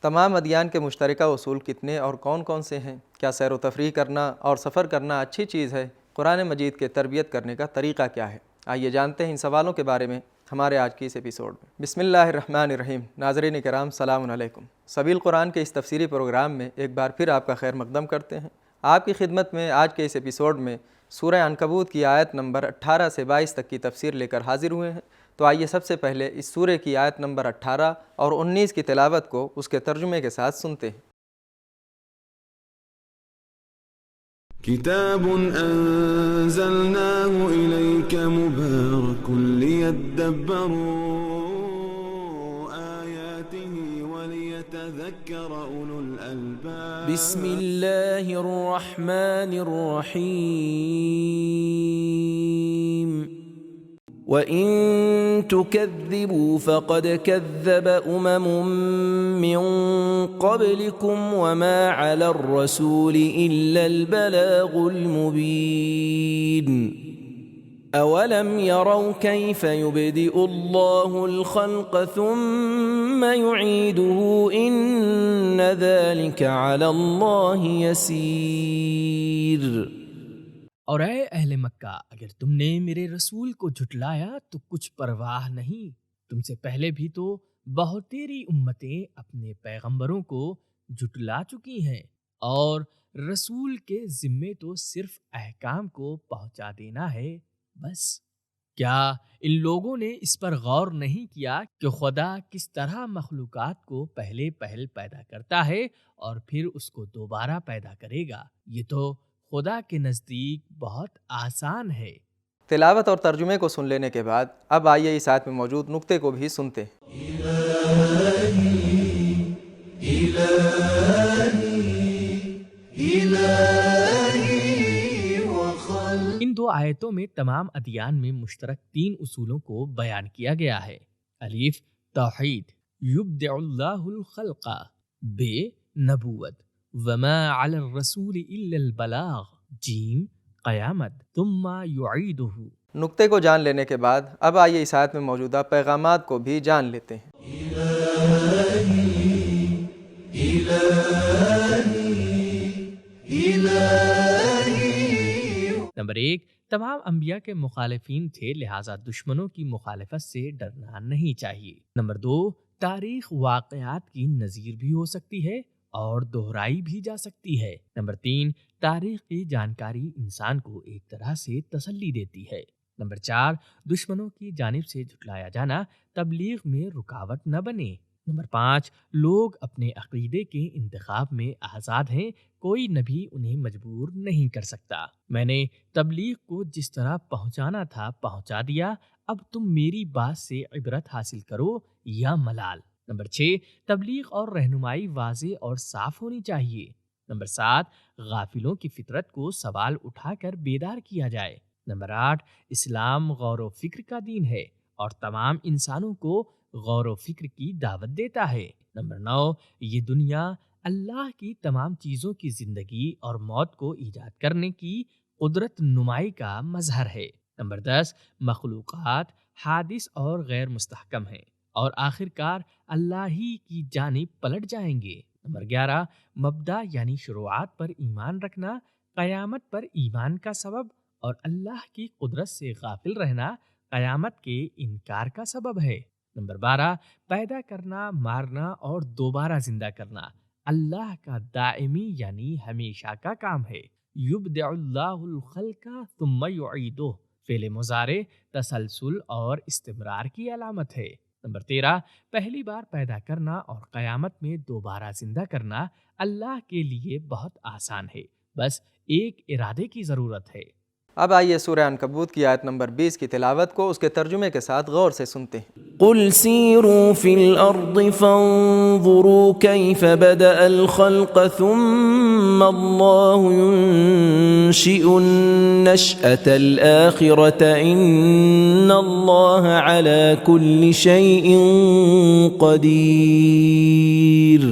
تمام ادیان کے مشترکہ اصول کتنے اور کون کون سے ہیں؟ کیا سیر و تفریح کرنا اور سفر کرنا اچھی چیز ہے؟ قرآن مجید کے تربیت کرنے کا طریقہ کیا ہے؟ آئیے جانتے ہیں ان سوالوں کے بارے میں ہمارے آج کی اس ایپیسوڈ میں۔ بسم اللہ الرحمن الرحیم۔ ناظرین کرام سلام علیکم۔ سبیل قرآن کے اس تفسیری پروگرام میں ایک بار پھر آپ کا خیر مقدم کرتے ہیں۔ آپ کی خدمت میں آج کے اس ایپیسوڈ میں سورہ عنکبوت کی آیت نمبر 18 سے 22 تک کی تفسیر لے کر حاضر ہوئے ہیں۔ تو آئیے سب سے پہلے اس سورہ کی آیت نمبر 18 اور 19 کی تلاوت کو اس کے ترجمے کے ساتھ سنتے ہیں۔ کتاب انزلناه الیک مبارک لیدبروا آیاته ولیتذکر اولو الالباب۔ بسم اللہ الرحمن الرحیم۔ وَإِن تُكَذِّبُوا فَقَدْ كَذَّبَ أُمَمٌ مِّن قَبْلِكُمْ وَمَا عَلَى الرَّسُولِ إِلَّا الْبَلَاغُ الْمُبِينُ۔ أَوَلَمْ يَرَوْا كَيْفَ يُبْدِئُ اللَّهُ الْخَلْقَ ثُمَّ يُعِيدُهُ إِنَّ ذَلِكَ عَلَى اللَّهِ يَسِيرٌ۔ اور اے اہل مکہ، اگر تم نے میرے رسول کو جھٹلایا تو کچھ پرواہ نہیں، تم سے پہلے بھی تو بہت تیری امتیں اپنے پیغمبروں کو جھٹلا چکی ہیں، اور رسول کے ذمے تو صرف احکام کو پہنچا دینا ہے بس۔ کیا ان لوگوں نے اس پر غور نہیں کیا کہ خدا کس طرح مخلوقات کو پہلے پیدا کرتا ہے اور پھر اس کو دوبارہ پیدا کرے گا؟ یہ تو خدا کے نزدیک بہت آسان ہے۔ تلاوت اور ترجمے کو سن لینے کے بعد اب آئیے اس آیت میں موجود نقطے کو بھی سنتے ہیں۔ ان دو آیتوں میں تمام ادیان میں مشترک 3 اصولوں کو بیان کیا گیا ہے۔ الف توحید، یبدع اللہ الخلق، بے نبوت، وما علی الرسول الا البلاغ، جیم قیامت، ثم یعیدہ۔ نقطے کو جان لینے کے بعد اب آئیے اس آیت میں موجودہ پیغامات کو بھی جان لیتے ہیں۔ نمبر 1، تمام انبیاء کے مخالفین تھے، لہٰذا دشمنوں کی مخالفت سے ڈرنا نہیں چاہیے۔ نمبر 2، تاریخ واقعات کی نظیر بھی ہو سکتی ہے اور دہرائی بھی جا سکتی ہے۔ نمبر 3، تاریخ کی جانکاری انسان کو ایک طرح سے تسلی دیتی ہے۔ نمبر 4، دشمنوں کی جانب سے جھٹلایا جانا تبلیغ میں رکاوٹ نہ بنے۔ نمبر 5، لوگ اپنے عقیدے کے انتخاب میں آزاد ہیں، کوئی نبی انہیں مجبور نہیں کر سکتا۔ میں نے تبلیغ کو جس طرح پہنچانا تھا پہنچا دیا، اب تم میری بات سے عبرت حاصل کرو یا ملال۔ نمبر 6، تبلیغ اور رہنمائی واضح اور صاف ہونی چاہیے۔ نمبر 7، غافلوں کی فطرت کو سوال اٹھا کر بیدار کیا جائے۔ نمبر 8، اسلام غور و فکر کا دین ہے اور تمام انسانوں کو غور و فکر کی دعوت دیتا ہے۔ نمبر 9، یہ دنیا اللہ کی تمام چیزوں کی زندگی اور موت کو ایجاد کرنے کی قدرت نمائی کا مظہر ہے۔ نمبر 10، مخلوقات حادث اور غیر مستحکم ہیں اور آخرکار اللہ ہی کی جانب پلٹ جائیں گے۔ نمبر 11، مبدا یعنی شروعات پر ایمان رکھنا قیامت پر ایمان کا سبب اور اللہ کی قدرت سے غافل رہنا قیامت کے انکار کا سبب ہے۔ نمبر 12، پیدا کرنا، مارنا اور دوبارہ زندہ کرنا اللہ کا دائمی یعنی ہمیشہ کا کام ہے۔ یبدع اللہ الخلق ثم یعیدہ، فعل مضارع تسلسل اور استمرار کی علامت ہے۔ نمبر 13، پہلی بار پیدا کرنا اور قیامت میں دوبارہ زندہ کرنا اللہ کے لیے بہت آسان ہے، بس ایک ارادے کی ضرورت ہے۔ اب آئیے سورہ عنکبوت کی آیت نمبر 20 کی تلاوت کو اس کے ترجمے کے ساتھ غور سے سنتے ہیں۔ قل سیروا فی الارض فانظروا کیف بدأ الخلق ثم اللہ ينشئ النشأة الآخرة ان اللہ علی کل شیء قدیر۔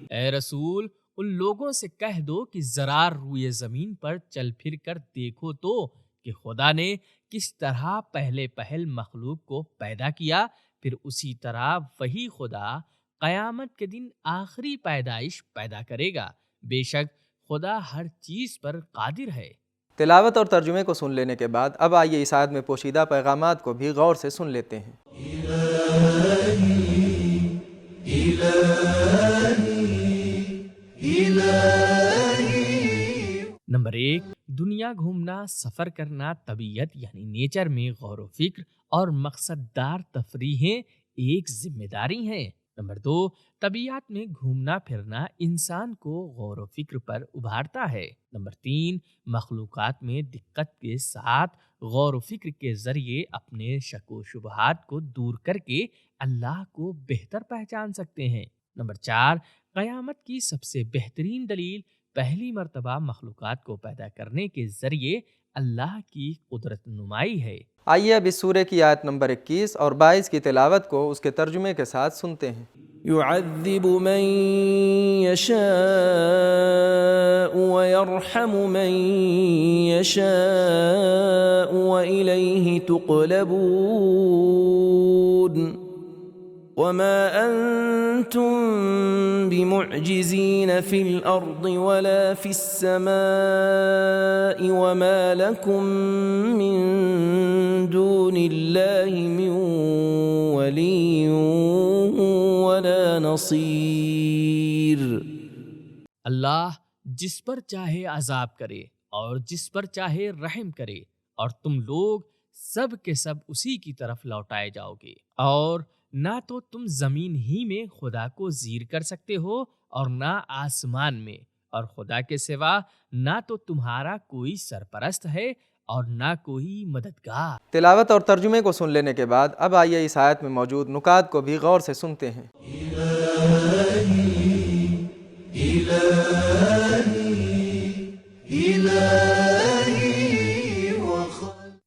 اے رسول، ان لوگوں سے کہہ دو کہ ذرا روئے زمین پر چل پھر کر دیکھو تو کہ خدا نے کس طرح پہلے مخلوق کو پیدا کیا، پھر اسی طرح وہی خدا قیامت کے دن آخری پیدائش پیدا کرے گا۔ بے شک خدا ہر چیز پر قادر ہے۔ تلاوت اور ترجمے کو سن لینے کے بعد اب آئیے اس آیت میں پوشیدہ پیغامات کو بھی غور سے سن لیتے ہیں۔ نمبر 1، دنیا گھومنا، سفر کرنا، طبیعت یعنی نیچر میں غور و فکر اور مقصد دار تفریحیں ایک ذمہ داری ہیں۔ نمبر 2، طبیعت میں گھومنا پھرنا انسان کو غور و فکر پر ابھارتا ہے۔ نمبر 3، مخلوقات میں دقت کے ساتھ غور و فکر کے ذریعے اپنے شک و شبہات کو دور کر کے اللہ کو بہتر پہچان سکتے ہیں۔ نمبر 4، قیامت کی سب سے بہترین دلیل پہلی مرتبہ مخلوقات کو پیدا کرنے کے ذریعے اللہ کی قدرت نمائی ہے۔ آئیے اب اس سورہ کی آیت نمبر 21 اور 22 کی تلاوت کو اس کے ترجمے کے ساتھ سنتے ہیں۔ يعذب من يشاء ويرحم من يشاء وإليه تقلبون وما أنتم بمعجزين في الأرض ولا في السماء وما لكم من دون الله من ولي ولا نصير۔ اللہ جس پر چاہے عذاب کرے اور جس پر چاہے رحم کرے، اور تم لوگ سب کے سب اسی کی طرف لوٹائے جاؤ گے، اور نہ تو تم زمین ہی میں خدا کو زیر کر سکتے ہو اور نہ آسمان میں، اور خدا کے سوا نہ تو تمہارا کوئی سرپرست ہے اور نہ کوئی مددگار۔ تلاوت اور ترجمے کو سن لینے کے بعد اب آئیے اس آیت میں موجود نکات کو بھی غور سے سنتے ہیں۔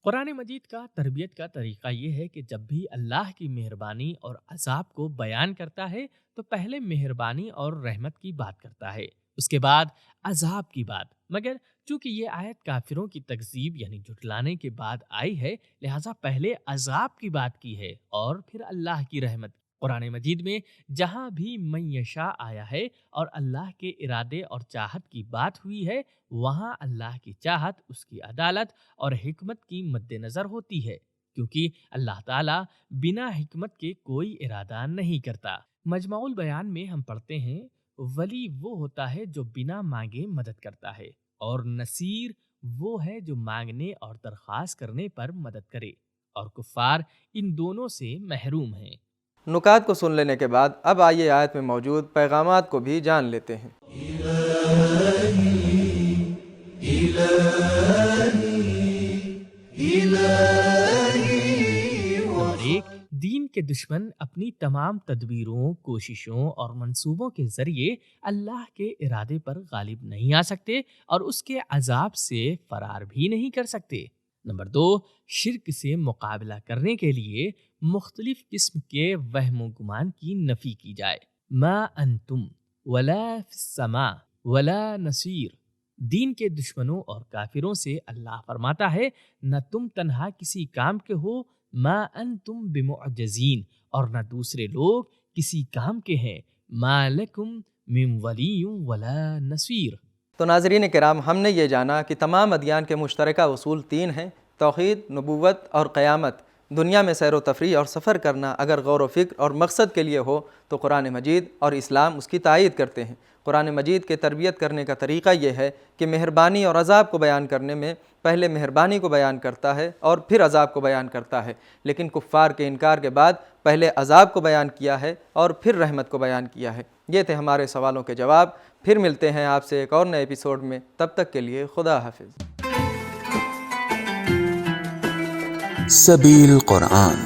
قرآن مجید کا تربیت کا طریقہ یہ ہے کہ جب بھی اللہ کی مہربانی اور عذاب کو بیان کرتا ہے تو پہلے مہربانی اور رحمت کی بات کرتا ہے، اس کے بعد عذاب کی بات۔ مگر چونکہ یہ آیت کافروں کی تکذیب یعنی جھٹلانے کے بعد آئی ہے، لہٰذا پہلے عذاب کی بات کی ہے اور پھر اللہ کی رحمت۔ قرآن مجید میں جہاں بھی من یشاء آیا ہے اور اللہ کے ارادے اور چاہت کی بات ہوئی ہے، وہاں اللہ کی چاہت، اس کی عدالت اور حکمت کی مد نظر ہوتی ہے، کیونکہ اللہ تعالیٰ بنا حکمت کے کوئی ارادہ نہیں کرتا۔ مجمع البیان میں ہم پڑھتے ہیں، ولی وہ ہوتا ہے جو بنا مانگے مدد کرتا ہے، اور نصیر وہ ہے جو مانگنے اور درخواست کرنے پر مدد کرے، اور کفار ان دونوں سے محروم ہیں۔ نکات کو سن لینے کے بعد اب آئیے آیت میں موجود پیغامات کو بھی جان لیتے ہیں۔ نمبر 1، دین کے دشمن اپنی تمام تدبیروں، کوششوں اور منصوبوں کے ذریعے اللہ کے ارادے پر غالب نہیں آ سکتے اور اس کے عذاب سے فرار بھی نہیں کر سکتے۔ نمبر 2، شرک سے مقابلہ کرنے کے لیے مختلف قسم کے وہم و گمان کی نفی کی جائے۔ ما انتم ولا فی السماء ولا نصیر۔ دین کے دشمنوں اور کافروں سے اللہ فرماتا ہے، نہ تم تنہا کسی کام کے ہو، ما انتم بمعجزین، اور نہ دوسرے لوگ کسی کام کے ہیں، ما لکم من ولی ولا نصیر۔ تو ناظرین کرام، ہم نے یہ جانا کہ تمام ادیان کے مشترکہ اصول 3 ہیں: توحید، نبوت اور قیامت۔ دنیا میں سیر و تفریح اور سفر کرنا اگر غور و فکر اور مقصد کے لیے ہو تو قرآن مجید اور اسلام اس کی تائید کرتے ہیں۔ قرآن مجید کے تربیت کرنے کا طریقہ یہ ہے کہ مہربانی اور عذاب کو بیان کرنے میں پہلے مہربانی کو بیان کرتا ہے اور پھر عذاب کو بیان کرتا ہے، لیکن کفار کے انکار کے بعد پہلے عذاب کو بیان کیا ہے اور پھر رحمت کو بیان کیا ہے۔ یہ تھے ہمارے سوالوں کے جواب۔ پھر ملتے ہیں آپ سے ایک اور نئے ایپیسوڈ میں، تب تک کے لیے خدا حافظ۔ سبیل قرآن،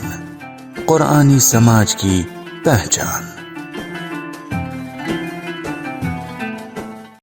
قرآنی سماج کی پہچان۔